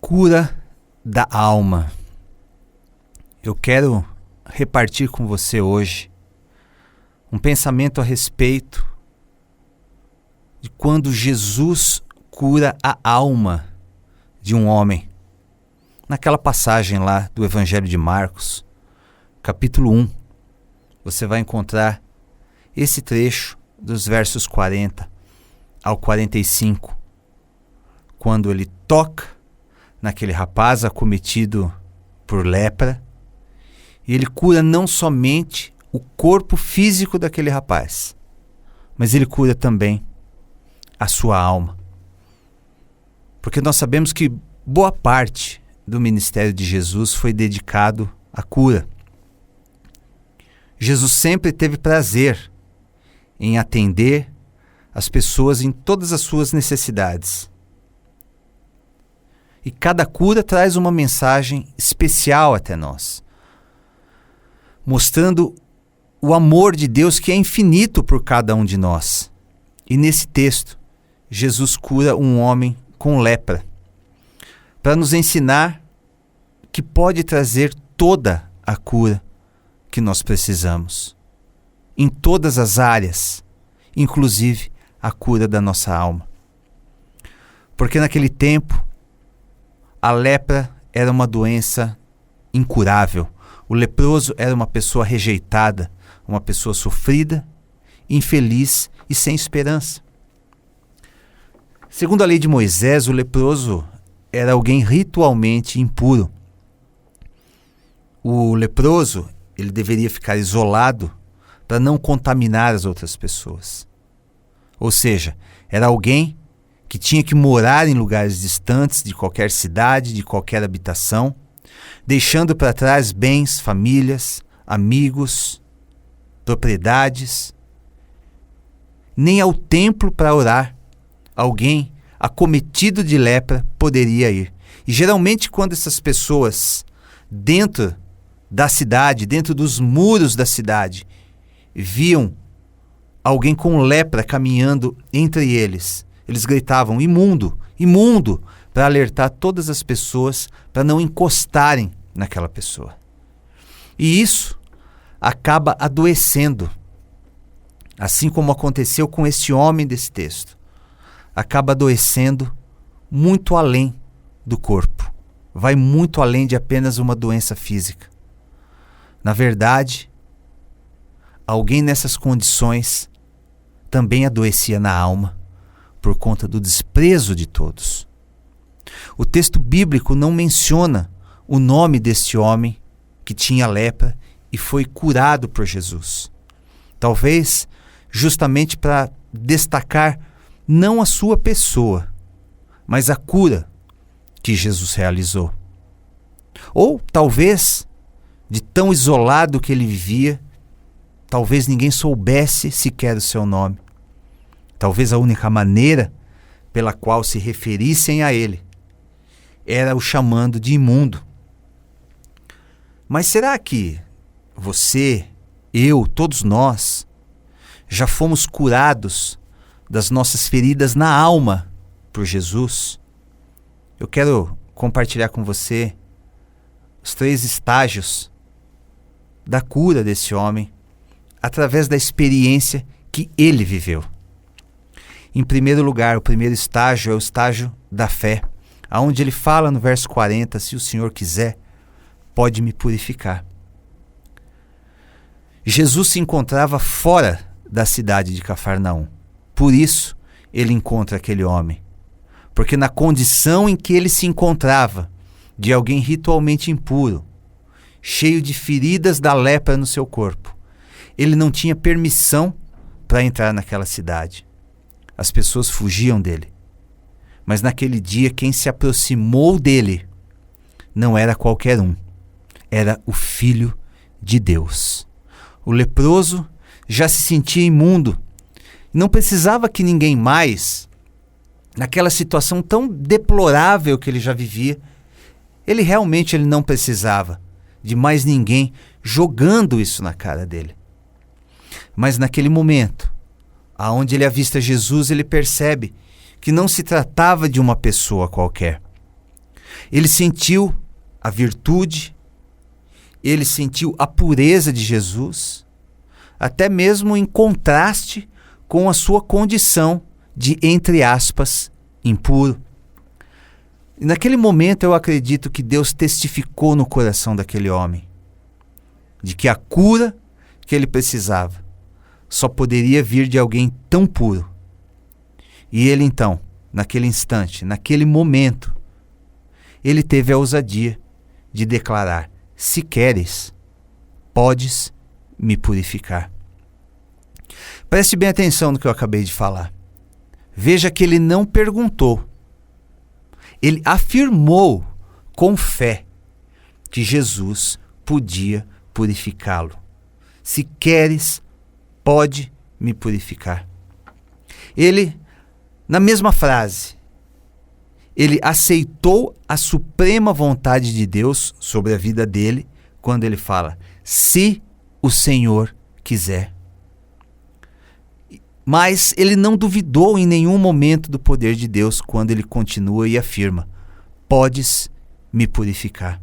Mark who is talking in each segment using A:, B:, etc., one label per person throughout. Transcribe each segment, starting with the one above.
A: cura da alma. Eu quero repartir com você hoje um pensamento a respeito de quando Jesus cura a alma de um homem. Naquela passagem lá do Evangelho de Marcos, capítulo 1, você vai encontrar esse trecho dos versos 40 ao 45, quando ele toca naquele rapaz acometido por lepra, e ele cura não somente o corpo físico daquele rapaz, mas ele cura também a sua alma. Porque nós sabemos que boa parte do ministério de Jesus foi dedicado à cura. Jesus sempre teve prazer em atender as pessoas em todas as suas necessidades. E cada cura traz uma mensagem especial até nós, mostrando o amor de Deus que é infinito por cada um de nós. E nesse texto, Jesus cura um homem com lepra, para nos ensinar que pode trazer toda a cura que nós precisamos, em todas as áreas, inclusive a cura da nossa alma. Porque naquele tempo, a lepra era uma doença incurável. O leproso era uma pessoa rejeitada, uma pessoa sofrida, infeliz e sem esperança. Segundo a lei de Moisés, o leproso era alguém ritualmente impuro. O leproso, ele deveria ficar isolado para não contaminar as outras pessoas. Ou seja, era alguém que tinha que morar em lugares distantes de qualquer cidade, de qualquer habitação, deixando para trás bens, famílias, amigos, propriedades. Nem ao templo para orar alguém acometido de lepra poderia ir. E geralmente quando essas pessoas dentro da cidade, dentro dos muros da cidade, viam alguém com lepra caminhando entre eles, eles gritavam: imundo, imundo, para alertar todas as pessoas para não encostarem naquela pessoa. E isso acaba adoecendo, assim como aconteceu com este homem desse texto. Acaba adoecendo muito além do corpo. Vai muito além de apenas uma doença física. Na verdade, alguém nessas condições também adoecia na alma por conta do desprezo de todos. O texto bíblico não menciona o nome deste homem que tinha lepra e foi curado por Jesus. Talvez justamente para destacar não a sua pessoa, mas a cura que Jesus realizou. Ou talvez, de tão isolado que ele vivia, talvez ninguém soubesse sequer o seu nome. Talvez a única maneira pela qual se referissem a ele era o chamando de imundo. Mas será que você, eu, todos nós, já fomos curados das nossas feridas na alma por Jesus? Eu quero compartilhar com você os 3 estágios da cura desse homem através da experiência que ele viveu. Em primeiro lugar, o primeiro estágio é o estágio da fé, onde ele fala no verso 40, se o Senhor quiser, pode me purificar. Jesus se encontrava fora da cidade de Cafarnaum. Por isso, ele encontra aquele homem. Porque na condição em que ele se encontrava, de alguém ritualmente impuro, cheio de feridas da lepra no seu corpo, ele não tinha permissão para entrar naquela cidade. As pessoas fugiam dele. Mas naquele dia, quem se aproximou dele não era qualquer um. Era o Filho de Deus. O leproso já se sentia imundo. Não precisava que ninguém mais, naquela situação tão deplorável que ele já vivia, ele realmente não precisava de mais ninguém jogando isso na cara dele. Mas naquele momento, aonde ele avista Jesus, ele percebe que não se tratava de uma pessoa qualquer. Ele sentiu a virtude, ele sentiu a pureza de Jesus, até mesmo em contraste com a sua condição de, entre aspas, impuro. E naquele momento eu acredito que Deus testificou no coração daquele homem de que a cura que ele precisava só poderia vir de alguém tão puro. E ele então, naquele instante, naquele momento, ele teve a ousadia de declarar: se queres, podes me purificar. Preste bem atenção no que eu acabei de falar. Veja que ele não perguntou. Ele afirmou com fé que Jesus podia purificá-lo. Se queres, pode me purificar. Ele, na mesma frase, ele aceitou a suprema vontade de Deus sobre a vida dele quando ele fala: se o Senhor quiser. Mas ele não duvidou em nenhum momento do poder de Deus quando ele continua e afirma: podes me purificar.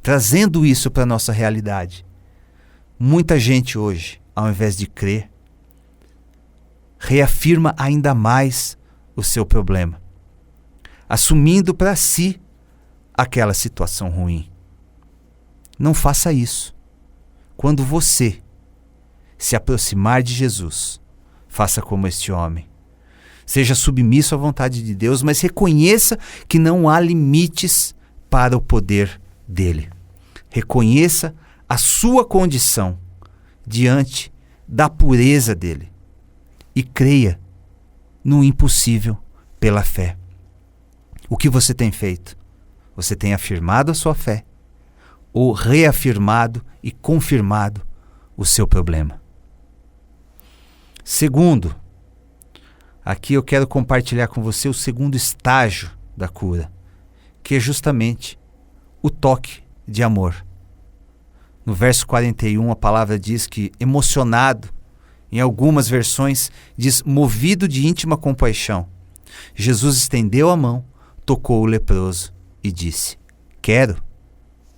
A: Trazendo isso para a nossa realidade, muita gente hoje, ao invés de crer, reafirma ainda mais o seu problema, assumindo para si aquela situação ruim. Não faça isso. Quando você se aproximar de Jesus, faça como este homem. Seja submisso à vontade de Deus, mas reconheça que não há limites para o poder dele. Reconheça a sua condição diante da pureza dele e creia no impossível pela fé. O que você tem feito? Você tem afirmado a sua fé ou reafirmado e confirmado o seu problema? Segundo, aqui eu quero compartilhar com você o segundo estágio da cura, que é justamente o toque de amor. No verso 41, a palavra diz que, emocionado, em algumas versões diz movido de íntima compaixão, Jesus estendeu a mão, tocou o leproso e disse: quero,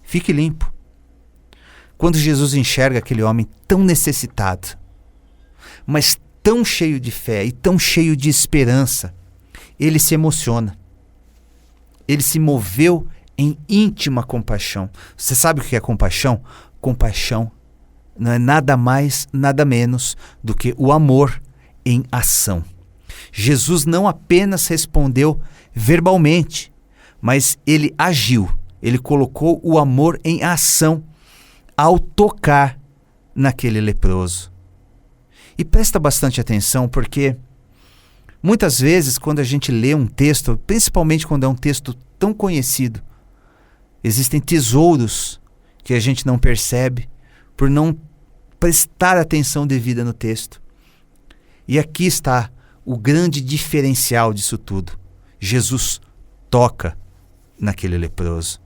A: fique limpo. Quando Jesus enxerga aquele homem tão necessitado, mas tão cheio de fé e tão cheio de esperança, ele se emociona. Ele se moveu em íntima compaixão. Você sabe o que é compaixão? Compaixão não é nada mais, nada menos do que o amor em ação. Jesus não apenas respondeu verbalmente, mas ele agiu. Ele colocou o amor em ação ao tocar naquele leproso. E presta bastante atenção, porque muitas vezes quando a gente lê um texto, principalmente quando é um texto tão conhecido, existem tesouros que a gente não percebe por não prestar atenção devida no texto. E aqui está o grande diferencial disso tudo. Jesus toca naquele leproso.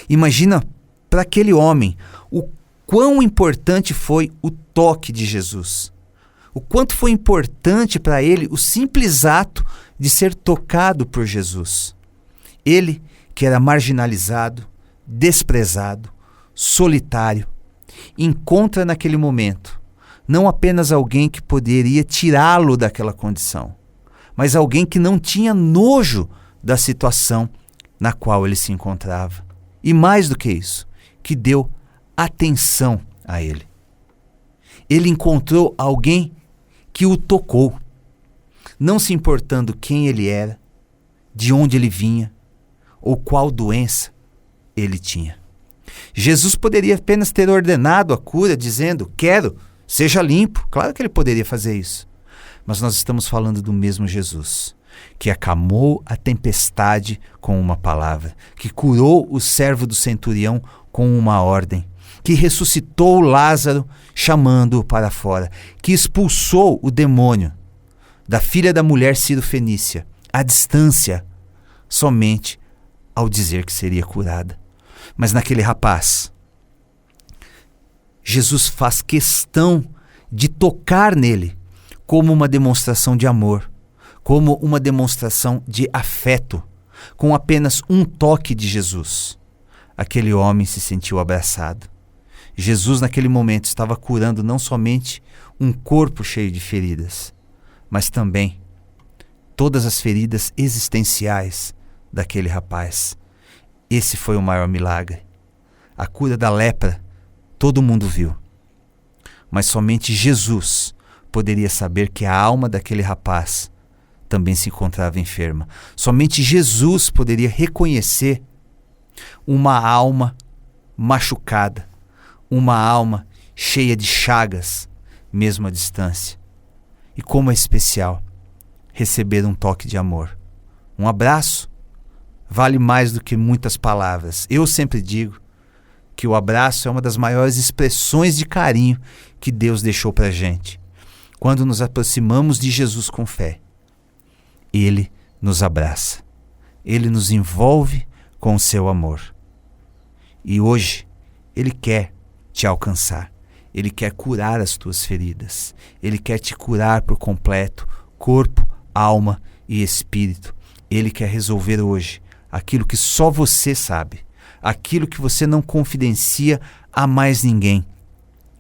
A: Imagina para aquele homem o quão importante foi o toque de Jesus. O quanto foi importante para ele o simples ato de ser tocado por Jesus. Ele, que era marginalizado, desprezado, solitário, encontra naquele momento não apenas alguém que poderia tirá-lo daquela condição, mas alguém que não tinha nojo da situação na qual ele se encontrava. E mais do que isso, que deu atenção a ele. Ele encontrou alguém que o tocou, não se importando quem ele era, de onde ele vinha ou qual doença ele tinha. Jesus poderia apenas ter ordenado a cura, dizendo: quero, seja limpo. Claro que ele poderia fazer isso. Mas nós estamos falando do mesmo Jesus, que acalmou a tempestade com uma palavra, que curou o servo do centurião com uma ordem, que ressuscitou Lázaro chamando-o para fora, que expulsou o demônio da filha da mulher Ciro-fenícia à distância, somente ao dizer que seria curada. Mas naquele rapaz, Jesus faz questão de tocar nele como uma demonstração de amor, como uma demonstração de afeto, com apenas um toque de Jesus, aquele homem se sentiu abraçado. Jesus, naquele momento, estava curando não somente um corpo cheio de feridas, mas também todas as feridas existenciais daquele rapaz. Esse foi o maior milagre. A cura da lepra, todo mundo viu. Mas somente Jesus poderia saber que a alma daquele rapaz também se encontrava enferma. Somente Jesus poderia reconhecer uma alma machucada, uma alma cheia de chagas, mesmo à distância. E como é especial receber um toque de amor. Um abraço vale mais do que muitas palavras. Eu sempre digo que o abraço é uma das maiores expressões de carinho que Deus deixou para a gente. Quando nos aproximamos de Jesus com fé, Ele nos abraça. Ele nos envolve com o seu amor. E hoje, Ele quer te alcançar. Ele quer curar as tuas feridas. Ele quer te curar por completo, corpo, alma e espírito. Ele quer resolver hoje aquilo que só você sabe, aquilo que você não confidencia a mais ninguém.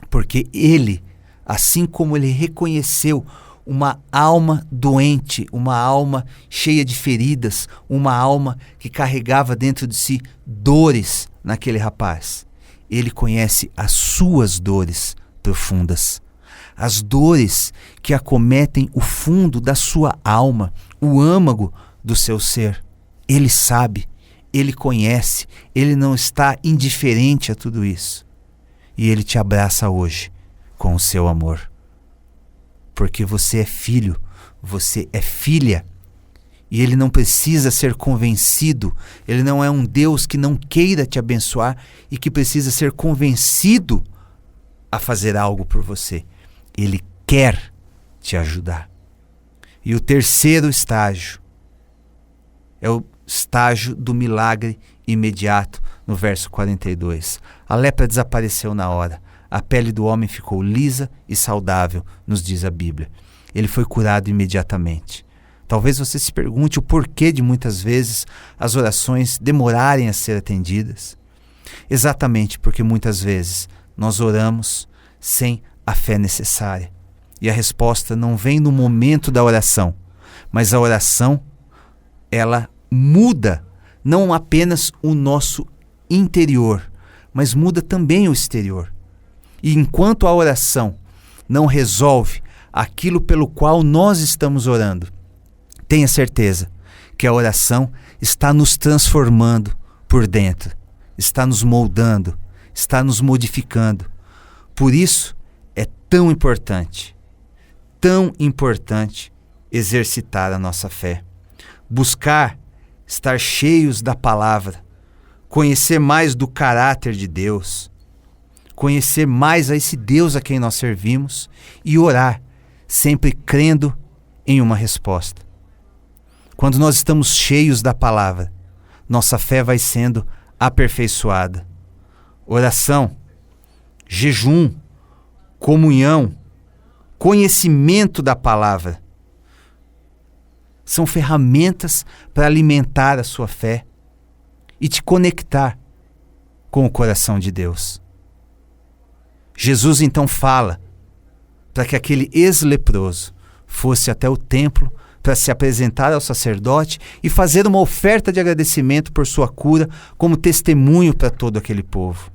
A: Porque Ele, assim como Ele reconheceu uma alma doente, uma alma cheia de feridas, uma alma que carregava dentro de si dores naquele rapaz, Ele conhece as suas dores profundas, as dores que acometem o fundo da sua alma, o âmago do seu ser. Ele sabe, Ele conhece, Ele não está indiferente a tudo isso. E Ele te abraça hoje com o seu amor. Porque você é filho, você é filha. E Ele não precisa ser convencido. Ele não é um Deus que não queira te abençoar e que precisa ser convencido a fazer algo por você. Ele quer te ajudar. E o terceiro estágio é o estágio do milagre imediato, no verso 42. A lepra desapareceu na hora. A pele do homem ficou lisa e saudável, nos diz a Bíblia. Ele foi curado imediatamente. Talvez você se pergunte o porquê de muitas vezes as orações demorarem a ser atendidas. Exatamente porque muitas vezes nós oramos sem a fé necessária. E a resposta não vem no momento da oração, mas a oração, ela muda não apenas o nosso interior, mas muda também o exterior. E enquanto a oração não resolve aquilo pelo qual nós estamos orando, tenha certeza que a oração está nos transformando por dentro, está nos moldando, está nos modificando. Por isso é tão importante exercitar a nossa fé, buscar estar cheios da palavra, conhecer mais do caráter de Deus, conhecer mais a esse Deus a quem nós servimos e orar, sempre crendo em uma resposta. Quando nós estamos cheios da palavra, nossa fé vai sendo aperfeiçoada. Oração, jejum, comunhão, conhecimento da palavra são ferramentas para alimentar a sua fé e te conectar com o coração de Deus. Jesus então fala para que aquele ex-leproso fosse até o templo para se apresentar ao sacerdote e fazer uma oferta de agradecimento por sua cura como testemunho para todo aquele povo.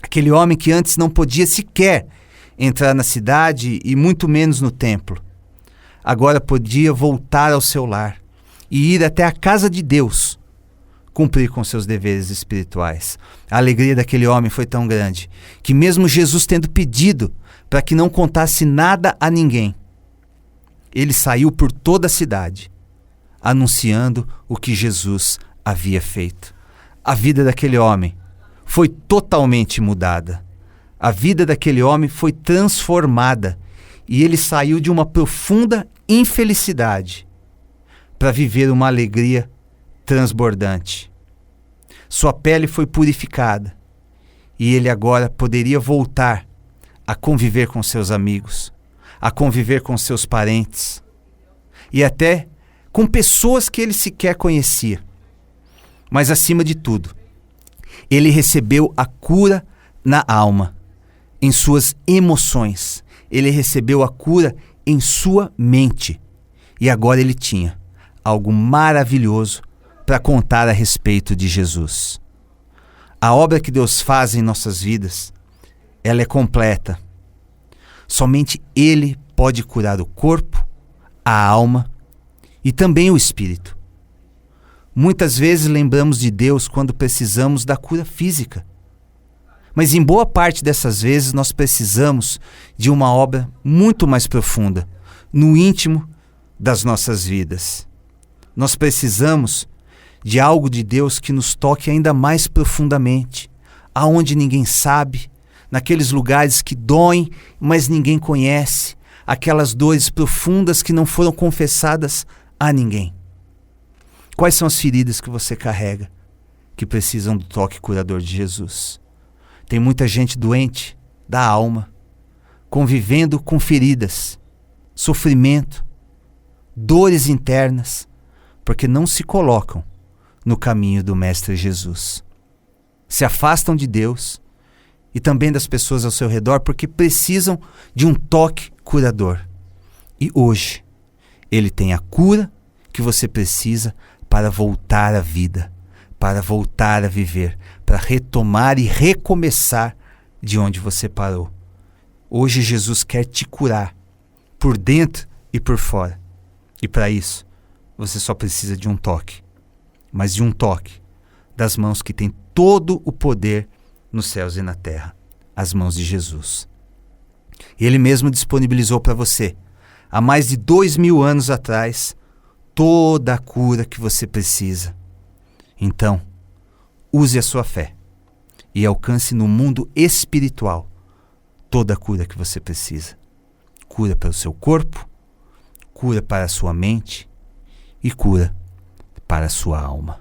A: Aquele homem que antes não podia sequer entrar na cidade e muito menos no templo, agora podia voltar ao seu lar e ir até a casa de Deus, cumprir com seus deveres espirituais. A alegria daquele homem foi tão grande que mesmo Jesus tendo pedido para que não contasse nada a ninguém, ele saiu por toda a cidade, anunciando o que Jesus havia feito. A vida daquele homem foi totalmente mudada. A vida daquele homem foi transformada e ele saiu de uma profunda infelicidade para viver uma alegria transbordante. Sua pele foi purificada e ele agora poderia voltar a conviver com seus amigos, a conviver com seus parentes e até com pessoas que ele sequer conhecia. Mas acima de tudo, ele recebeu a cura na alma, em suas emoções. Ele recebeu a cura em sua mente. E agora ele tinha algo maravilhoso para contar a respeito de Jesus. A obra que Deus faz em nossas vidas, ela é completa. Somente Ele pode curar o corpo, a alma e também o espírito. Muitas vezes lembramos de Deus quando precisamos da cura física. Mas em boa parte dessas vezes nós precisamos de uma obra muito mais profunda, no íntimo das nossas vidas. Nós precisamos de algo de Deus que nos toque ainda mais profundamente, aonde ninguém sabe, naqueles lugares que doem, mas ninguém conhece, aquelas dores profundas que não foram confessadas a ninguém. Quais são as feridas que você carrega, que precisam do toque curador de Jesus? Tem muita gente doente da alma, convivendo com feridas, sofrimento, dores internas, porque não se colocam no caminho do Mestre Jesus. Se afastam de Deus e também das pessoas ao seu redor porque precisam de um toque curador. E hoje, Ele tem a cura que você precisa para voltar à vida, para voltar a viver, para retomar e recomeçar de onde você parou. Hoje Jesus quer te curar, por dentro e por fora. E para isso, você só precisa de um toque. Mas de um toque das mãos que têm todo o poder nos céus e na terra, as mãos de Jesus. Ele mesmo disponibilizou para você, há mais de 2000 anos atrás, toda a cura que você precisa. Então, use a sua fé e alcance no mundo espiritual toda a cura que você precisa. Cura para o seu corpo, cura para a sua mente e cura para a sua alma.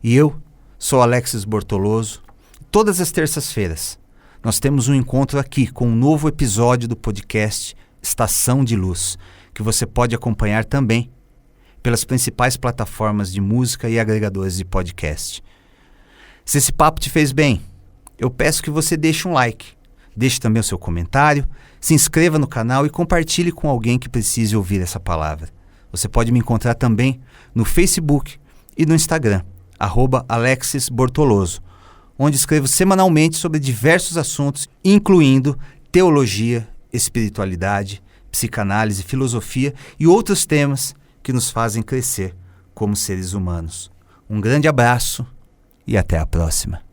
A: E eu sou Alexis Bortoloso. Todas as terças-feiras nós temos um encontro aqui com um novo episódio do podcast Estação de Luz, que você pode acompanhar também pelas principais plataformas de música e agregadores de podcast. Se esse papo te fez bem, eu peço que você deixe um like, deixe também o seu comentário, se inscreva no canal e compartilhe com alguém que precise ouvir essa palavra. Você pode me encontrar também no Facebook e no Instagram, @AlexisBortoloso, onde escrevo semanalmente sobre diversos assuntos, incluindo teologia, espiritualidade, psicanálise, filosofia e outros temas que nos fazem crescer como seres humanos. Um grande abraço e até a próxima.